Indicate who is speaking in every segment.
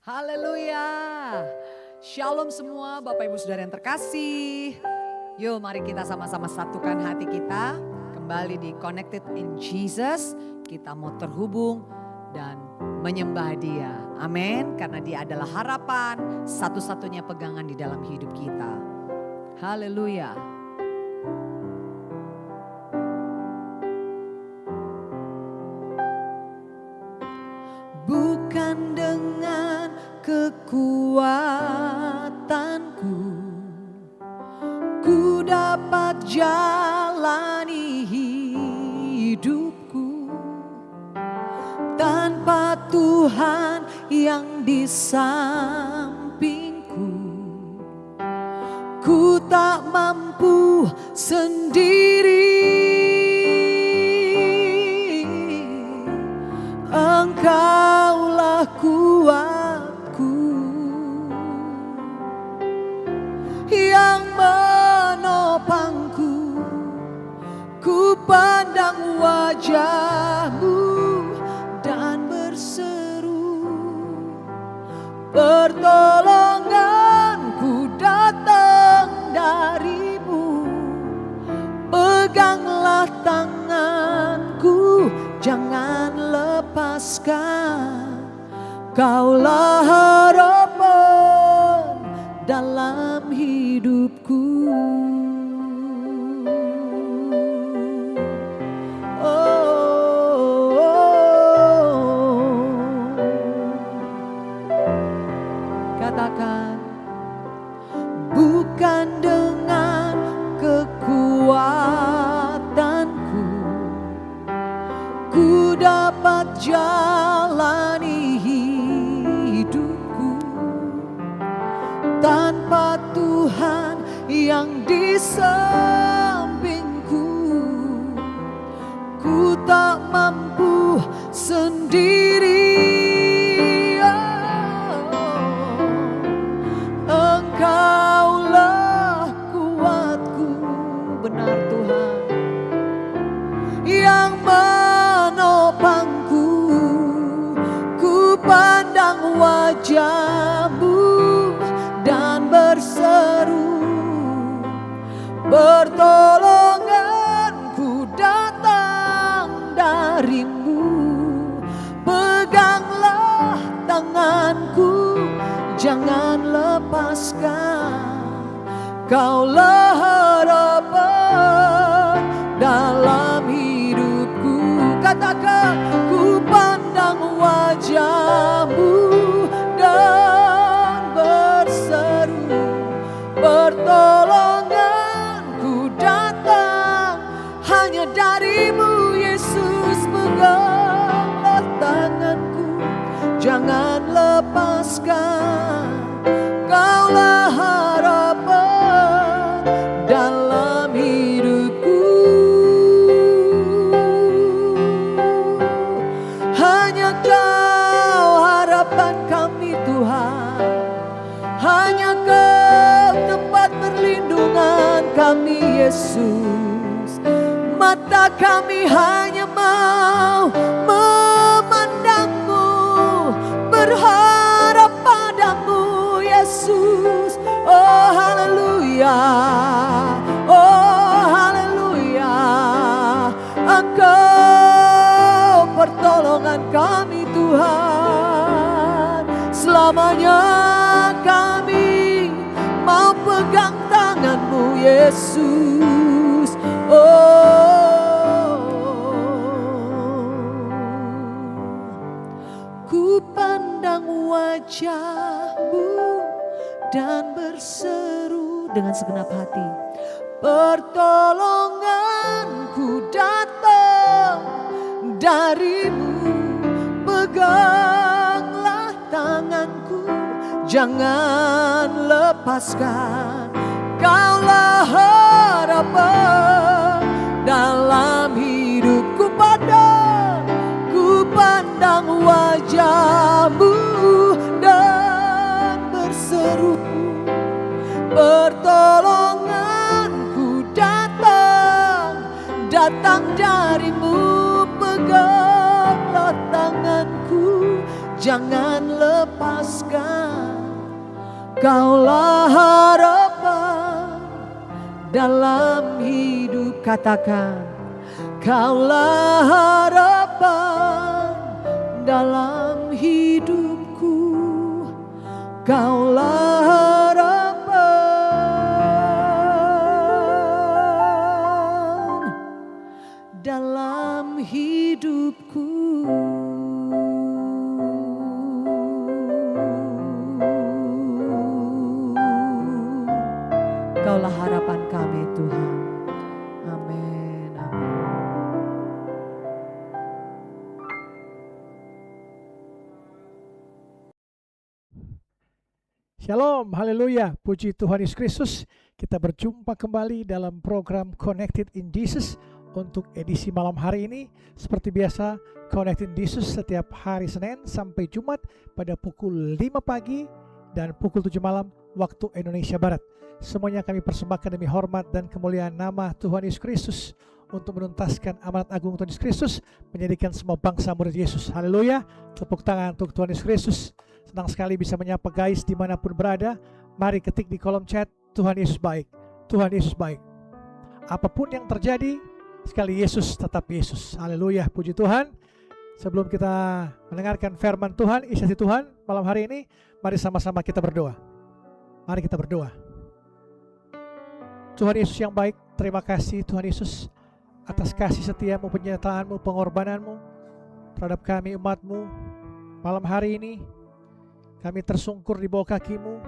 Speaker 1: Haleluya. Shalom semua Bapak Ibu Saudara yang terkasih. Yuk mari kita sama-sama satukan hati kita. Kembali di Connected in Jesus. Kita mau terhubung dan menyembah Dia. Amin. Karena Dia adalah harapan, satu-satunya pegangan di dalam hidup kita. Haleluya. Bukan dengan kekuatanku ku dapat jalani hidupku tanpa Tuhan yang di sampingku. Ku tak mampu sendiri. Engkaulah kuatku yang menopangku. Ku pandang wajah-Mu dan berseru, pertolonganku datang dari-Mu. Peganglah tanganku, jangan lepaskan. Kaulah harapan dalam hidupku. Katakan, bukan dengan kekuatanku ku dapat jalani hidupku tanpa Tuhan yang di sampingku. Ku tak mampu sendiri. Engkaulah kuatku, benar Tuhan, yang menopangku. Ku pandang wajah-Mu dan berseru, pertolonganku datang dari-Mu. Peganglah tanganku, jangan lepaskan. Kaulah harapan dalam hidupku. Katakan, ku pandang wajah-Mu dan berseru, pertolonganku datang hanya dari-Mu Yesus. Peganglah tanganku, jangan lepaskan. Kaulah harapan dalam hidupku. Hanya Kau harapan kami Tuhan. Hanya Kau tempat perlindungan kami Yesus. Mata kami hanya mau memandang-Mu, berharap padamu Yesus. Oh haleluya, oh haleluya. Engkau pertolongan kami Tuhan. Selamanya kami mau pegang tangan-Mu Yesus. Oh, ku pandang wajah-Mu dan berseru dengan segenap hati, pertolonganku datang dari-Mu. Peganglah tanganku, jangan lepaskan. Kaulah harapan dalam hidupku. Ku pandang wajah-Mu dan berseru, pertolonganku datang dari-Mu. Peganglah tanganku, jangan lepas
Speaker 2: lepaskan. Kaulah harapan dalam hidup, katakan. Kaulah harapan dalam hidupku. Kaulah harapan dalam hidupku. Kaulah harapan kami, Tuhan. Amin, amin.
Speaker 3: Shalom, haleluya, puji Tuhan Yesus Kristus. Kita berjumpa kembali dalam program Connected in Jesus untuk edisi malam hari ini. Seperti biasa, Connected in Jesus setiap hari Senin sampai Jumat pada pukul 5 pagi dan pukul 7 malam waktu Indonesia Barat. Semuanya kami persembahkan demi hormat dan kemuliaan nama Tuhan Yesus Kristus untuk menuntaskan amanat agung Tuhan Yesus Kristus, menjadikan semua bangsa murid Yesus. Haleluya, tepuk tangan untuk Tuhan Yesus Kristus. Senang sekali bisa menyapa guys dimanapun berada. Mari ketik di kolom chat, Tuhan Yesus baik, Tuhan Yesus baik. Apapun yang terjadi, sekali Yesus tetap Yesus. Haleluya, puji Tuhan. Sebelum kita mendengarkan firman Tuhan, isi hati Tuhan malam hari ini, mari sama-sama kita berdoa. Mari kita berdoa. Tuhan Yesus yang baik, terima kasih Tuhan Yesus atas kasih setiamu, penyertaanmu, pengorbananmu terhadap kami umatmu. Malam hari ini kami tersungkur di bawah kakimu.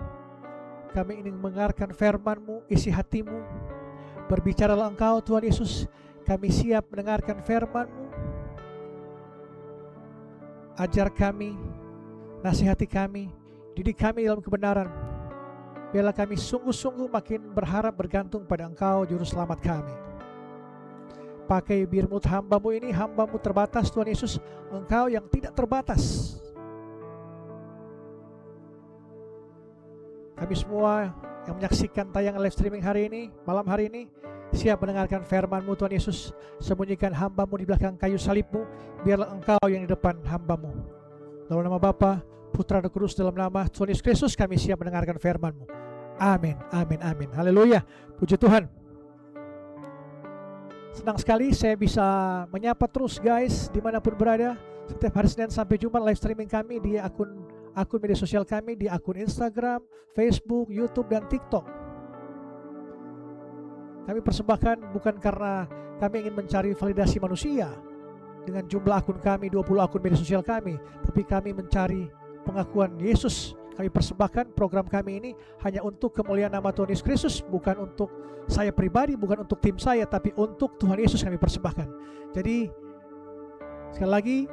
Speaker 3: Kami ingin mendengarkan firman-Mu, isi hatimu. Berbicaralah Engkau Tuhan Yesus. Kami siap mendengarkan firman-Mu. Ajar kami, nasihati kami, didik kami dalam kebenaran. Biarlah kami sungguh-sungguh makin berharap bergantung pada Engkau, Juru Selamat kami. Pakai birmut hamba-Mu ini, hamba-Mu terbatas Tuhan Yesus. Engkau yang tidak terbatas. Kami semua yang menyaksikan tayangan live streaming hari ini, malam hari ini, siap mendengarkan firman-Mu Tuhan Yesus. Sembunyikan hamba-Mu di belakang kayu salib-Mu, biarlah Engkau yang di depan hamba-Mu. Dalam nama Bapa, Putra dan Kudus, dalam nama Tuhan Yesus Kristus, kami siap mendengarkan firman-Mu. Amin, amin, amin. Haleluya, puji Tuhan. Senang sekali saya bisa menyapa terus guys dimanapun berada. Setiap hari Senin sampai Jumat live streaming kami di akun media sosial kami, di akun Instagram, Facebook, YouTube, dan TikTok. Kami persembahkan bukan karena kami ingin mencari validasi manusia dengan jumlah akun kami, 20 akun media sosial kami, tapi kami mencari pengakuan Yesus. Kami persembahkan program kami ini hanya untuk kemuliaan nama Tuhan Yesus Kristus, bukan untuk saya pribadi, bukan untuk tim saya, tapi untuk Tuhan Yesus kami persembahkan. Jadi sekali lagi,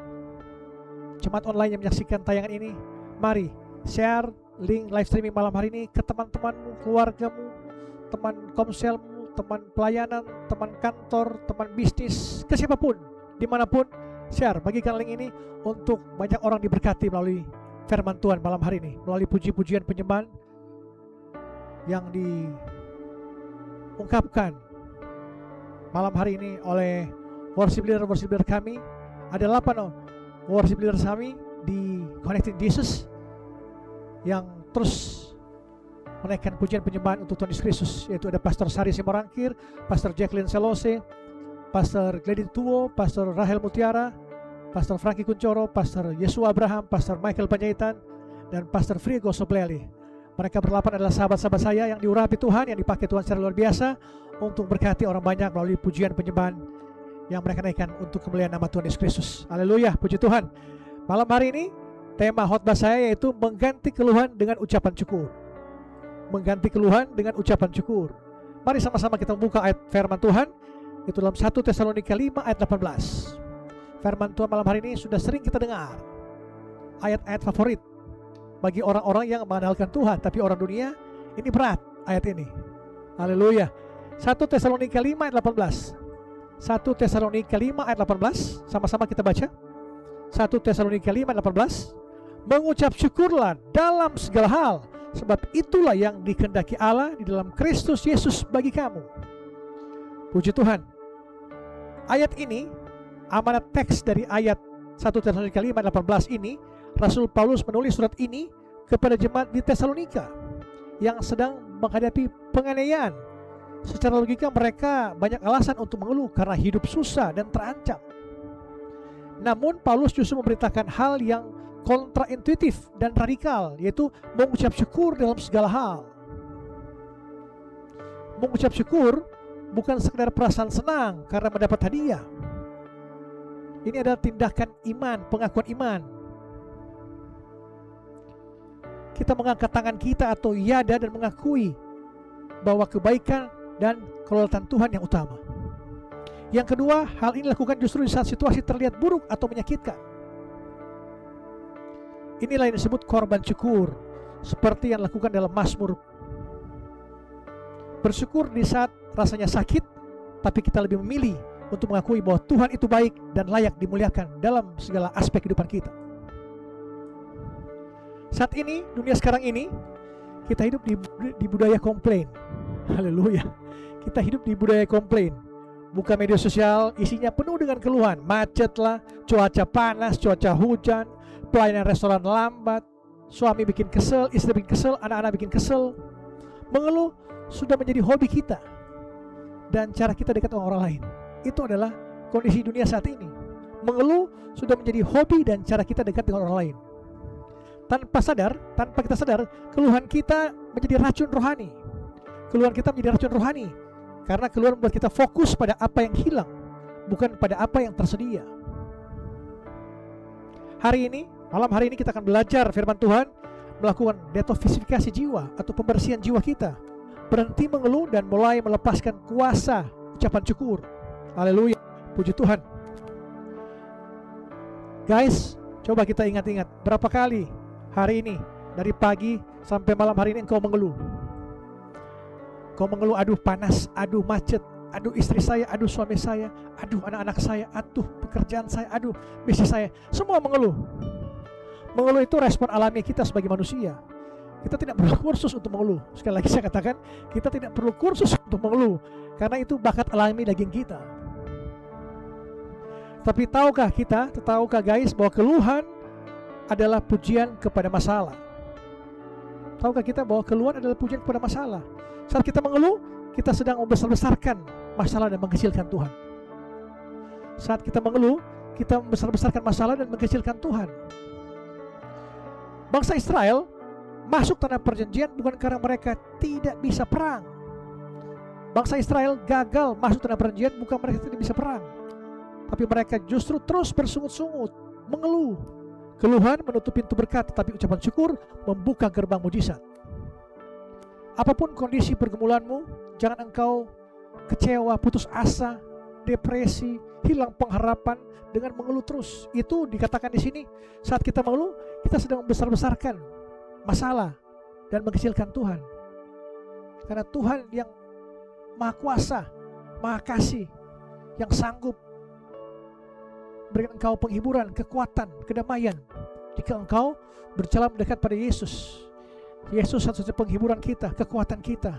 Speaker 3: jemaat online yang menyaksikan tayangan ini, mari share link live streaming malam hari ini ke teman-temanmu, keluargamu, teman komselmu, teman pelayanan, teman kantor, teman bisnis, ke siapapun, dimanapun. Share, bagikan link ini untuk banyak orang diberkati melalui firman Tuhan malam hari ini, melalui puji-pujian penyembahan yang diungkapkan malam hari ini oleh worship leader kami. Ada 8 worship leader kami di Connected Jesus yang terus menaikkan pujian penyembahan untuk Tuhan Yesus Kristus, yaitu ada Pastor Sari Simorangkir, Pastor Jacqueline Selose, Pastor Glady Tuo, Pastor Rahel Mutiara, Pastor Frankie Kuncoro, Pastor Yesu Abraham, Pastor Michael Panjaitan, dan Pastor Frigo Sopleli. Mereka berlapan adalah sahabat-sahabat saya yang diurapi Tuhan, yang dipakai Tuhan secara luar biasa untuk berkati orang banyak melalui pujian penyembahan yang mereka naikkan untuk kemuliaan nama Tuhan Yesus Kristus. Haleluya, puji Tuhan. Malam hari ini tema khotbah saya yaitu mengganti keluhan dengan ucapan syukur. Mengganti keluhan dengan ucapan syukur. Mari sama-sama kita membuka ayat firman Tuhan, itu dalam 1 Tesalonika 5 ayat 18. Firman Tuhan malam hari ini sudah sering kita dengar. Ayat-ayat favorit bagi orang-orang yang mengandalkan Tuhan, tapi orang dunia ini berat ayat ini. Haleluya. 1 Tesalonika 5 ayat 18. 1 Tesalonika 5 ayat 18, sama-sama kita baca. 1 Tesalonika 5 ayat 18. Mengucap syukurlah dalam segala hal, sebab itulah yang dikehendaki Allah di dalam Kristus Yesus bagi kamu. Puji Tuhan. Ayat ini, amanat teks dari ayat 1 Tesalonika 5 ayat 18 ini, Rasul Paulus menulis surat ini kepada jemaat di Tesalonika yang sedang menghadapi penganiayaan. Secara logika mereka banyak alasan untuk mengeluh karena hidup susah dan terancam. Namun Paulus justru memberitakan hal yang kontraintuitif dan radikal, yaitu mengucap syukur dalam segala hal. Mengucap syukur bukan sekedar perasaan senang karena mendapat hadiah. Ini adalah tindakan iman, pengakuan iman. Kita mengangkat tangan kita atau yada dan mengakui bahwa kebaikan dan kedaulatan Tuhan yang utama. Yang kedua, hal ini dilakukan justru di saat situasi terlihat buruk atau menyakitkan. Inilah yang disebut korban syukur, seperti yang dilakukan dalam Mazmur. Bersyukur di saat rasanya sakit, tapi kita lebih memilih untuk mengakui bahwa Tuhan itu baik dan layak dimuliakan dalam segala aspek kehidupan kita. Saat ini, dunia sekarang ini, kita hidup di budaya komplain. Haleluya. Kita hidup di budaya komplain. Buka media sosial, isinya penuh dengan keluhan. Macet lah, cuaca panas, cuaca hujan, pelayanan restoran lambat, suami bikin kesel, istri bikin kesel, anak-anak bikin kesel. Mengeluh sudah menjadi hobi kita dan cara kita dekat dengan orang lain. Itu adalah kondisi dunia saat ini. Mengeluh sudah menjadi hobi dan cara kita dekat dengan orang lain. Tanpa kita sadar, keluhan kita menjadi racun rohani. Keluhan kita menjadi racun rohani karena keluhan membuat kita fokus pada apa yang hilang, bukan pada apa yang tersedia. Malam hari ini kita akan belajar firman Tuhan, melakukan detoksifikasi jiwa atau pembersihan jiwa kita. Berhenti mengeluh dan mulai melepaskan kuasa ucapan syukur. Haleluya, puji Tuhan. Guys, coba kita ingat-ingat berapa kali hari ini dari pagi sampai malam hari ini engkau mengeluh. Kau mengeluh, aduh panas, aduh macet, aduh istri saya, aduh suami saya, aduh anak-anak saya, aduh pekerjaan saya, aduh bisnis saya. Semua mengeluh. Mengeluh itu respon alami kita sebagai manusia. Kita tidak perlu kursus untuk mengeluh. Sekali lagi saya katakan, kita tidak perlu kursus untuk mengeluh, karena itu bakat alami daging kita. Tapi tahukah guys, bahwa keluhan adalah pujian kepada masalah? Tahukah kita bahwa keluhan adalah pujian kepada masalah? Saat kita mengeluh, kita sedang membesar-besarkan masalah dan mengkecilkan Tuhan. Saat kita mengeluh, kita membesar-besarkan masalah dan mengkecilkan Tuhan. Bangsa Israel masuk tanah perjanjian bukan karena mereka tidak bisa perang. Bangsa Israel gagal masuk tanah perjanjian bukan mereka tidak bisa perang, tapi mereka justru terus bersungut-sungut, mengeluh. Keluhan menutup pintu berkat, tetapi ucapan syukur membuka gerbang mujizat. Apapun kondisi pergumulanmu, jangan engkau kecewa, putus asa, depresi, hilang pengharapan dengan mengeluh terus. Itu dikatakan di sini, saat kita mengeluh, kita sedang membesar-besarkan masalah dan mengkecilkan Tuhan. Karena Tuhan yang Maha Kuasa, Maha Kasih, yang sanggup berikan engkau penghiburan, kekuatan, kedamaian jika engkau berjalan mendekat pada Yesus. Yesus satu-satunya penghiburan kita, kekuatan kita.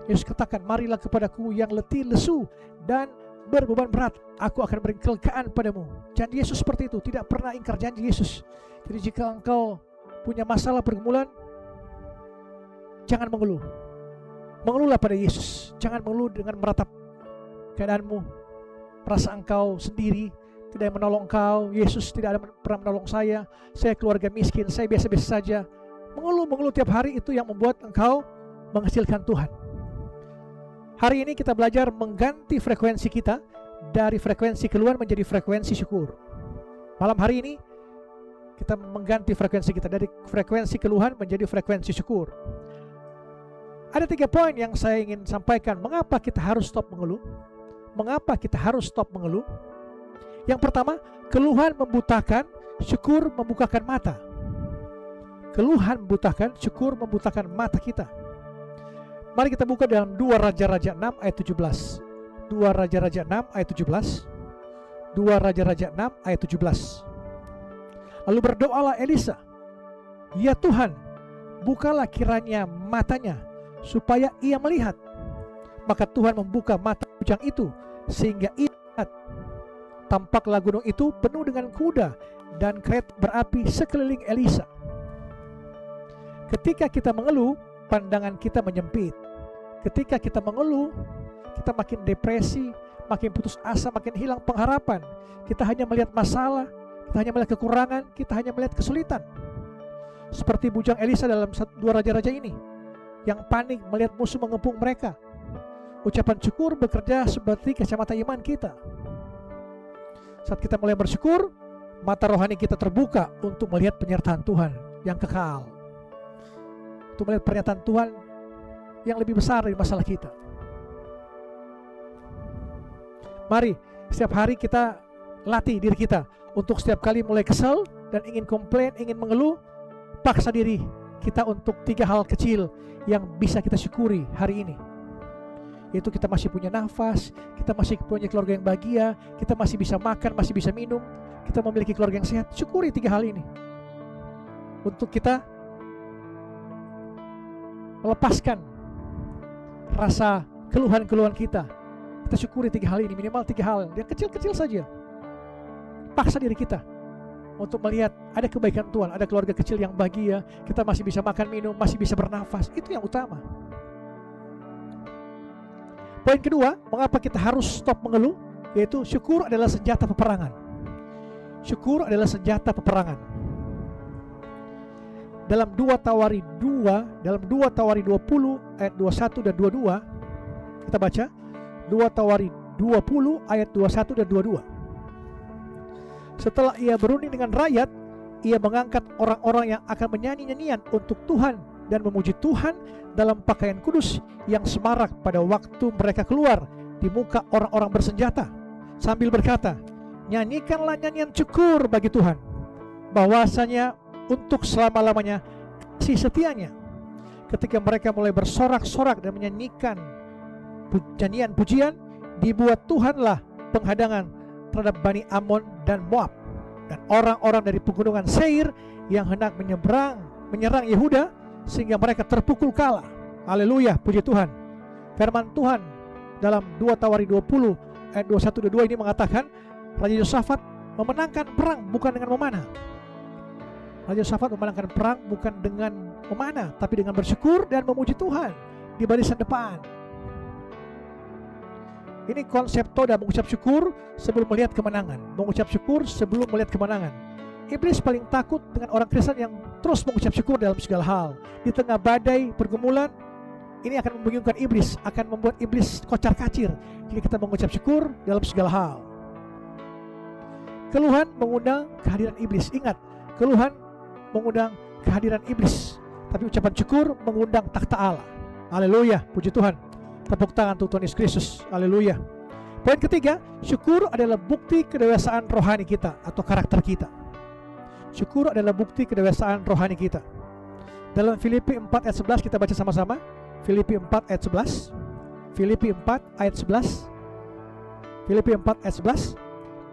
Speaker 3: Yesus katakan, marilah kepadaku yang letih, lesu, dan berbeban berat, aku akan beri kelegaan padamu. Janji Yesus seperti itu, tidak pernah ingkar janji Yesus. Jadi jika engkau punya masalah pergumulan, jangan mengeluh. Mengeluhlah pada Yesus. Jangan mengeluh dengan meratap keadaanmu, merasa engkau sendiri, tidak ada yang menolong engkau. Yesus tidak ada pernah menolong saya keluarga miskin, saya biasa-biasa saja. Mengeluh tiap hari itu yang membuat engkau mengecilkan Tuhan. Hari ini kita belajar mengganti frekuensi kita dari frekuensi keluhan menjadi frekuensi syukur. Malam hari ini kita mengganti frekuensi kita dari frekuensi keluhan menjadi frekuensi syukur. Ada 3 poin yang saya ingin sampaikan. Mengapa kita harus stop mengeluh? Mengapa kita harus stop mengeluh? Yang pertama, keluhan membutakan, syukur membukakan mata. Keluhan membutakan, syukur membutakan mata kita. Mari kita buka dalam 2 Raja-Raja 6 ayat 17. 2 Raja-Raja 6 ayat 17. 2 Raja-Raja 6 ayat 17. Lalu berdoalah Elisa, ya Tuhan, bukalah kiranya matanya supaya ia melihat. Maka Tuhan membuka mata bujang itu sehingga ia melihat. Tampaklah gunung itu penuh dengan kuda dan kereta berapi sekeliling Elisa. Ketika kita mengeluh, pandangan kita menyempit. Ketika kita mengeluh, kita makin depresi, makin putus asa, makin hilang pengharapan. Kita hanya melihat masalah, kita hanya melihat kekurangan, kita hanya melihat kesulitan. Seperti bujang Elisa dalam 2 Raja-Raja ini, yang panik melihat musuh mengepung mereka. Ucapan syukur bekerja seperti kacamata iman kita. Saat kita mulai bersyukur, mata rohani kita terbuka untuk melihat penyertaan Tuhan yang kekal, untuk melihat pernyataan Tuhan yang lebih besar dari masalah kita. Mari setiap hari kita latih diri kita untuk setiap kali mulai kesal dan ingin komplain, ingin mengeluh, paksa diri kita untuk 3 hal kecil yang bisa kita syukuri hari ini. Yaitu kita masih punya nafas, kita masih punya keluarga yang bahagia, kita masih bisa makan, masih bisa minum, kita memiliki keluarga yang sehat. Syukuri 3 hal ini untuk kita melepaskan rasa keluhan-keluhan kita. Kita syukuri 3 hal ini, minimal 3 hal yang kecil-kecil saja. Paksa diri kita untuk melihat ada kebaikan Tuhan, ada keluarga kecil yang bahagia, kita masih bisa makan minum, masih bisa bernafas. Itu yang utama. Poin kedua, mengapa kita harus stop mengeluh, yaitu syukur adalah senjata peperangan. Syukur adalah senjata peperangan. Dalam 2 Tawari 20 ayat 21 dan 22, kita baca 2 Tawari 20 ayat 21 dan 22. Setelah ia berunding dengan rakyat, ia mengangkat orang-orang yang akan menyanyi nyanyian untuk Tuhan dan memuji Tuhan dalam pakaian kudus yang semarak pada waktu mereka keluar di muka orang-orang bersenjata, sambil berkata, nyanyikanlah nyanyian syukur bagi Tuhan, bahwasanya untuk selama-lamanya kasih setianya. Ketika mereka mulai bersorak-sorak dan menyanyikan nyanyian pujian, dibuat Tuhanlah penghadangan terhadap Bani Amon dan Moab dan orang-orang dari pegunungan Seir yang hendak menyerang Yehuda, sehingga mereka terpukul kalah. Haleluya, puji Tuhan. Firman Tuhan dalam 2 Tawari 20 ayat 21 dan 2 ini mengatakan, Raja Yosafat memenangkan perang bukan dengan memanah. Raja Yosafat memenangkan perang bukan dengan memanah, tapi dengan bersyukur dan memuji Tuhan di barisan depan. Ini konsep Toda, mengucap syukur sebelum melihat kemenangan. Mengucap syukur sebelum melihat kemenangan. Iblis paling takut dengan orang Kristen yang terus mengucap syukur dalam segala hal. Di tengah badai pergumulan, ini akan membingungkan iblis, akan membuat iblis kocar-kacir jika kita mengucap syukur dalam segala hal. Keluhan mengundang kehadiran iblis. Ingat, keluhan mengundang kehadiran iblis, tapi ucapan syukur mengundang takhta Allah. Haleluya, puji Tuhan. Tepuk tangan untuk Tuhan Yesus Kristus. Haleluya. Poin ketiga, syukur adalah bukti kedewasaan rohani kita atau karakter kita. Syukur adalah bukti kedewasaan rohani kita. Dalam Filipi 4 ayat 11 kita baca sama-sama. Filipi 4 ayat 11. Filipi 4 ayat 11. Filipi 4 ayat 11.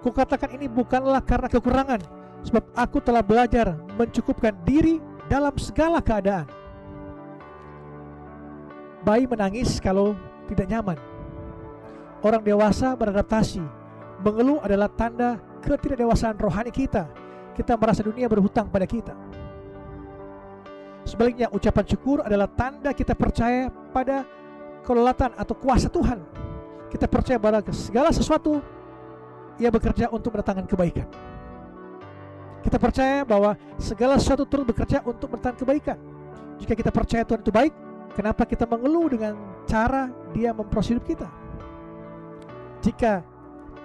Speaker 3: Kukatakan ini bukanlah karena kekurangan, sebab aku telah belajar mencukupkan diri dalam segala keadaan. Bayi menangis kalau tidak nyaman. Orang dewasa beradaptasi. Mengeluh adalah tanda ketidakdewasaan rohani kita. Kita merasa dunia berhutang pada kita. Sebaliknya, ucapan syukur adalah tanda kita percaya pada kedaulatan atau kuasa Tuhan. Kita percaya bahwa segala sesuatu Ia bekerja untuk mendatangkan kebaikan. Kita percaya bahwa segala sesuatu turut bekerja untuk mendatangkan kebaikan. Jika kita percaya Tuhan itu baik, kenapa kita mengeluh dengan cara Dia memproses hidup kita? Jika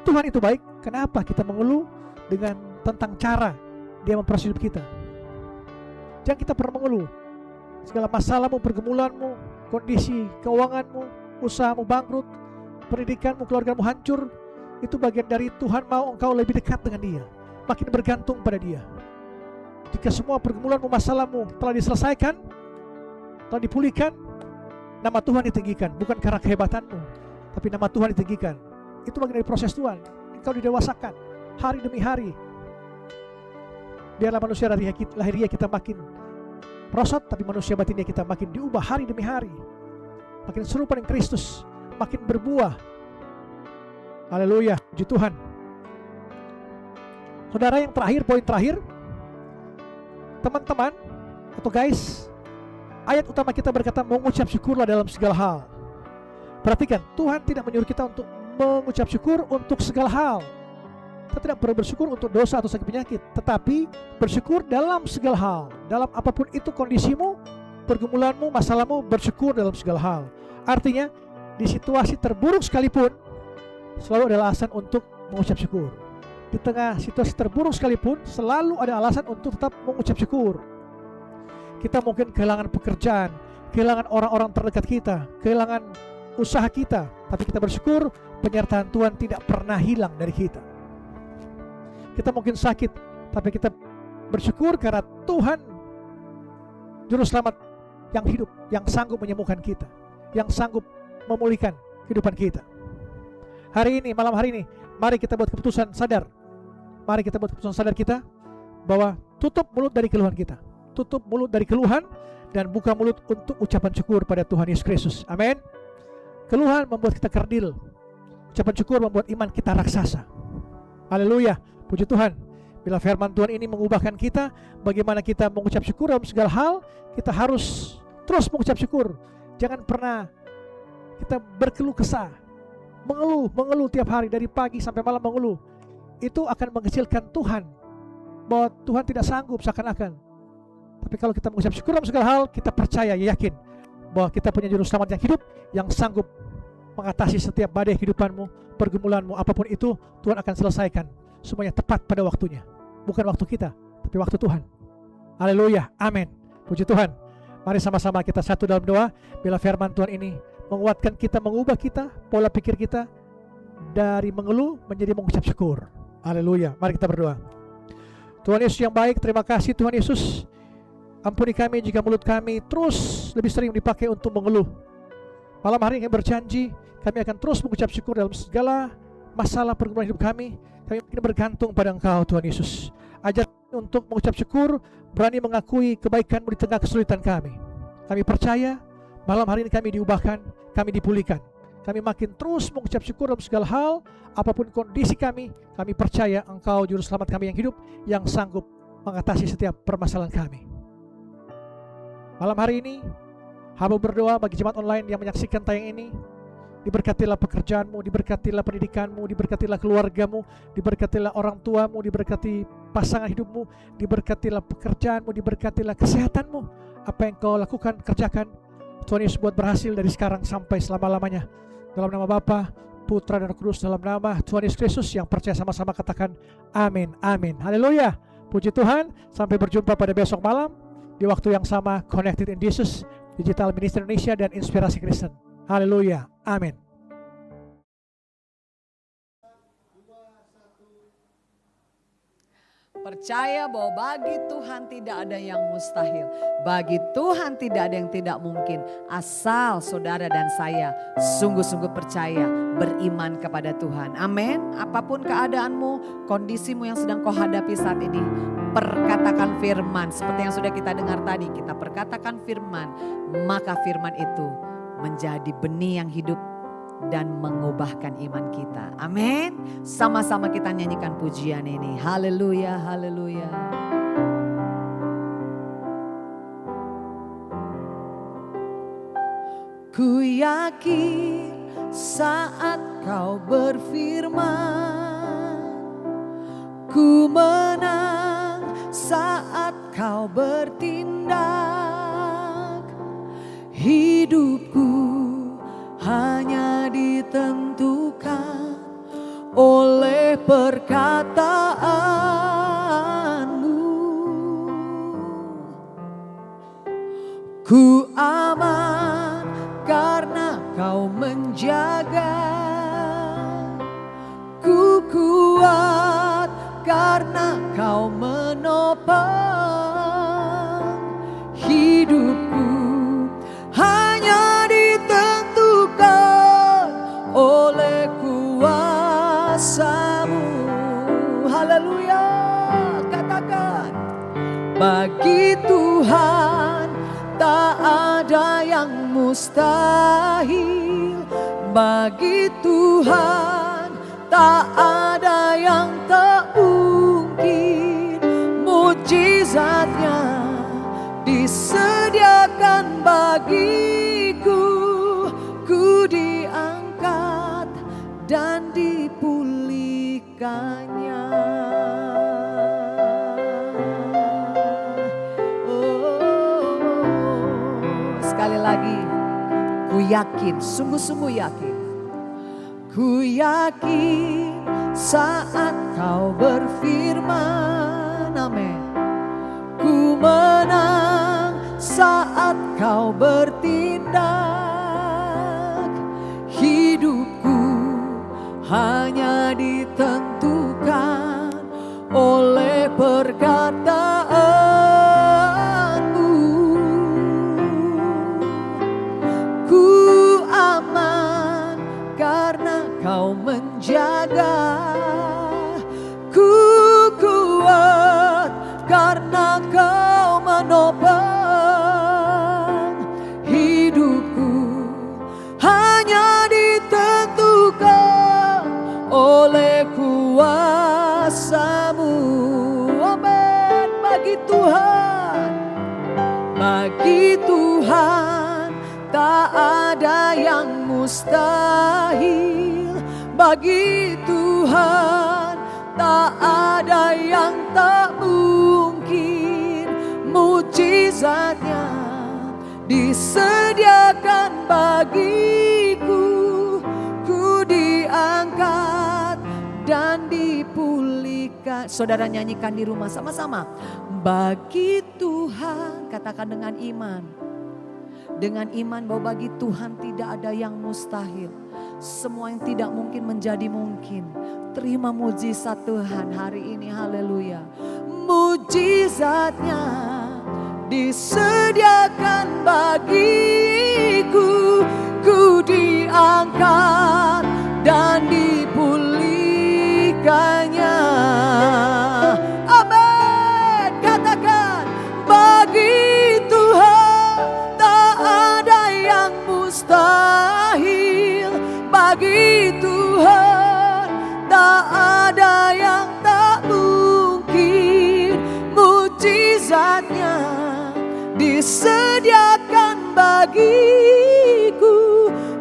Speaker 3: Tuhan itu baik, kenapa kita mengeluh dengan tentang cara Dia memproses hidup kita? Jangan kita pernah mengeluh. Segala masalahmu, pergumulanmu, kondisi keuanganmu, usahamu bangkrut, pendidikanmu, keluargamu hancur, itu bagian dari Tuhan mau engkau lebih dekat dengan Dia, makin bergantung pada Dia. Jika semua pergumulanmu, masalahmu telah diselesaikan, telah dipulihkan, nama Tuhan ditinggikan, bukan karena kehebatanmu, tapi nama Tuhan ditinggikan. Itu bagian dari proses Tuhan. Engkau didewasakan hari demi hari. Biarlah manusia lahiriah kita makin merosot, tapi manusia batinnya kita makin diubah hari demi hari, makin serupa dengan Kristus, makin berbuah. Haleluya, puji Tuhan. Saudara, yang terakhir, poin terakhir, teman-teman atau guys, ayat utama kita berkata mengucap syukurlah dalam segala hal. Perhatikan, Tuhan tidak menyuruh kita untuk mengucap syukur untuk segala hal. Kita tidak perlu bersyukur untuk dosa atau sakit penyakit, tetapi bersyukur dalam segala hal. Dalam apapun itu kondisimu, pergumulanmu, masalahmu, bersyukur dalam segala hal. Artinya, di situasi terburuk sekalipun, selalu ada alasan untuk mengucap syukur. Di tengah situasi terburuk sekalipun, selalu ada alasan untuk tetap mengucap syukur. Kita mungkin kehilangan pekerjaan, kehilangan orang-orang terdekat kita, kehilangan usaha kita, tapi kita bersyukur penyertaan Tuhan tidak pernah hilang dari kita. Kita mungkin sakit, tapi kita bersyukur karena Tuhan Juru Selamat yang hidup, yang sanggup menyembuhkan kita, yang sanggup memulihkan kehidupan kita. Hari ini, malam hari ini, mari kita buat keputusan sadar. Mari kita buat keputusan sadar kita bahwa tutup mulut dari keluhan kita. Tutup mulut dari keluhan dan buka mulut untuk ucapan syukur pada Tuhan Yesus Kristus. Amin. Keluhan membuat kita kerdil. Ucapan syukur membuat iman kita raksasa. Haleluya. Puji Tuhan. Bila firman Tuhan ini mengubahkan kita, bagaimana kita mengucap syukur dalam segala hal, kita harus terus mengucap syukur. Jangan pernah kita berkeluh kesah, mengeluh tiap hari dari pagi sampai malam mengeluh. Itu akan mengecilkan Tuhan, bahwa Tuhan tidak sanggup seakan-akan. Tapi kalau kita mengucap syukur dalam segala hal, kita percaya, yakin bahwa kita punya Juru Selamat yang hidup, yang sanggup mengatasi setiap badai kehidupanmu, pergumulanmu, apapun itu, Tuhan akan selesaikan. Semuanya tepat pada waktunya. Bukan waktu kita, tapi waktu Tuhan. Haleluya, amin. Puji Tuhan. Mari sama-sama kita satu dalam doa. Bila firman Tuhan ini menguatkan kita, mengubah kita, pola pikir kita dari mengeluh menjadi mengucap syukur. Haleluya, mari kita berdoa. Tuhan Yesus yang baik, terima kasih Tuhan Yesus. Ampuni kami jika mulut kami terus lebih sering dipakai untuk mengeluh. Malam hari kami berjanji, kami akan terus mengucap syukur dalam segala masalah pergumulan hidup kami. Kami ingin bergantung pada Engkau Tuhan Yesus. Ajar kami untuk mengucap syukur, berani mengakui kebaikan-Mu di tengah kesulitan kami. Kami percaya malam hari ini kami diubahkan, kami dipulihkan. Kami makin terus mengucap syukur dalam segala hal, apapun kondisi kami percaya Engkau Juru Selamat kami yang hidup, yang sanggup mengatasi setiap permasalahan kami. Malam hari ini, hamba berdoa bagi jemaat online yang menyaksikan tayang ini. Diberkatilah pekerjaanmu, diberkatilah pendidikanmu, diberkatilah keluargamu, diberkatilah orang tuamu, diberkati pasangan hidupmu, diberkatilah pekerjaanmu, diberkatilah kesehatanmu. Apa yang kau lakukan, kerjakan, Tuhan Yesus buat berhasil dari sekarang sampai selama-lamanya. Dalam nama Bapa, Putra dan Roh Kudus, dalam nama Tuhan Yesus Kristus, yang percaya sama-sama katakan amin, amin. Haleluya, puji Tuhan. Sampai berjumpa pada besok malam di waktu yang sama, Connected in Jesus, Digital Ministry Indonesia dan Inspirasi Kristen. Haleluya, amin.
Speaker 1: Percaya bahwa bagi Tuhan tidak ada yang mustahil. Bagi Tuhan tidak ada yang tidak mungkin. Asal saudara dan saya sungguh-sungguh percaya, beriman kepada Tuhan. Amin. Apapun keadaanmu, kondisimu yang sedang kau hadapi saat ini, perkatakan firman. Seperti yang sudah kita dengar tadi, kita perkatakan firman. Maka firman itu menjadi benih yang hidup dan mengubahkan iman kita. Amin. Sama-sama kita nyanyikan pujian ini. Haleluya, haleluya.
Speaker 2: Ku yakin saat kau berfirman, ku menang saat kau bertindak. Hidupku hanya ditentukan oleh perkataanmu. Ku aman karena kau menjaga. Ku kuat karena kau menopang. Hidupku hanya ditentukan oleh kuasa-Mu. Haleluya, katakan. Bagi Tuhan tak ada yang mustahil. Bagi Tuhan tak ada yang tak mungkin. Mujizatnya disediakan bagiku, ku diangkat dan dipulihkannya.
Speaker 1: Sekali lagi, ku yakin, sungguh-sungguh yakin.
Speaker 2: Ku yakin saat kau berfirman, amin. Ku menang saat kau bertindak. Hidupku hanya ditentukan oleh perkataanmu. Ku aman karena kau menjaga. Ku kuat karena kau menopang. Hidupku hanya ditentukan oleh kuasa-Mu. Amin. Bagi Tuhan tak ada yang mustahil. Bagi Tuhan tak ada yang tak mungkin. Mujizatnya disediakan bagiku. Ku diangkat dan dipulihkan. Saudara nyanyikan di rumah sama-sama. Bagi Tuhan, katakan dengan iman. Dengan iman bahwa bagi Tuhan tidak ada yang mustahil. Semua yang tidak mungkin menjadi mungkin. Terima mujizat Tuhan hari ini, haleluya. Mujizatnya disediakan bagiku. Ku diangkat dan dipulihkannya. Amin. Katakan, bagi Tuhan tak ada yang mustahil. Bagi Tuhan tak ada yang tak mungkin. Mujizatnya disediakan bagiku.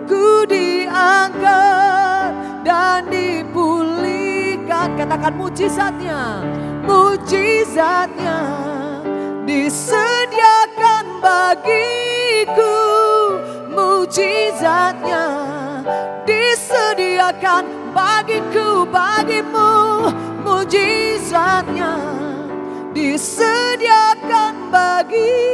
Speaker 2: Ku diangkat dan dipulihkan. Katakan mujizatnya. Mujizatnya disediakan bagiku. Mujizatnya disediakan bagiku, bagimu. Mujizatnya disediakan bagiku.